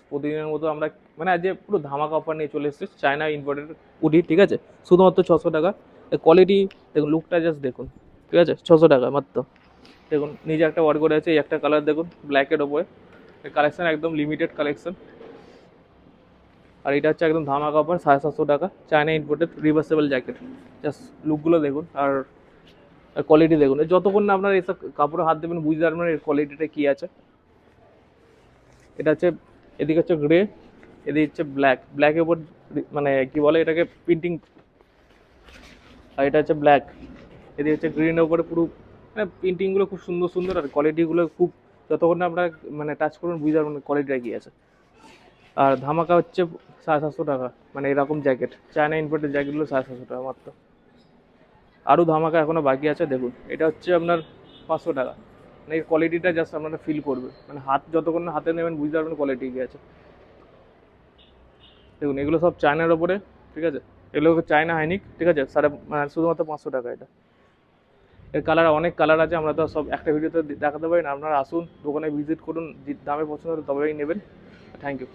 প্রতিদিনের মতো আমরা মানে আজ পুরো ধামাকা অফার নিয়ে চলে এসেছি, চায়না ইম্পোর্টেড হুডি, ঠিক আছে, শুধুমাত্র 600 টাকা। কোয়ালিটি দেখুন, লুকটা জাস্ট দেখুন, ঠিক আছে, 600 টাকা মাত্র। দেখুন নিজে একটা অর্ডার করে আছে, এই একটা কালার দেখুন ব্ল্যাকের ওপরে, কালেকশন একদম লিমিটেড কালেকশন। আর এটা হচ্ছে একদম ধামাকা অফার, 750 টাকা, China imported reversible jacket. Just লুকগুলো দেখুন আর কোয়ালিটি দেখুন, যতক্ষণ না আপনার এসব কাপড়ে হাত দেবেন বুঝতে পারবেন এর কোয়ালিটিটা কী আছে। এটা হচ্ছে, এদিকে হচ্ছে গ্রে, এদিকে হচ্ছে ব্ল্যাক, ব্ল্যাকের উপর মানে কি বলে এটাকে প্রিন্টিং, আর এটা হচ্ছে ব্ল্যাক, এদিকে হচ্ছে গ্রিনের উপরে পুরো মানে প্রিন্টিংগুলো খুব সুন্দর সুন্দর, আর কোয়ালিটিগুলো খুব, যতক্ষণ না আপনারা মানে টাচ করবেন বুঝতে পারবেন কোয়ালিটিটা কী আছে। আর ধামাকা হচ্ছে 750 টাকা, মানে এরকম জ্যাকেট, চায়না ইম্পোর্টেড জ্যাকেটগুলো 750 টাকা মাত্র। আরও ধামাকা এখনও বাকি আছে, দেখুন এটা হচ্ছে আপনার 500 টাকা। মানে এই কোয়ালিটিটা জাস্ট আপনারা ফিল করবে, মানে হাত যতক্ষণ না হাতে নেবেন বুঝতে পারবেন কোয়ালিটি কী আছে। দেখুন এগুলো সব চায়নার ওপরে, ঠিক আছে, এগুলো চায়না হাইনিক, ঠিক আছে, শুধুমাত্র 500 টাকা এটা। এর কালার অনেক কালার আছে, আমরা তো সব একটা ভিডিওতে দেখাতে পারি না, আপনারা আসুন দোকানে ভিজিট করুন, দামে পছন্দ হলে তবেই নেবেন। Thank you.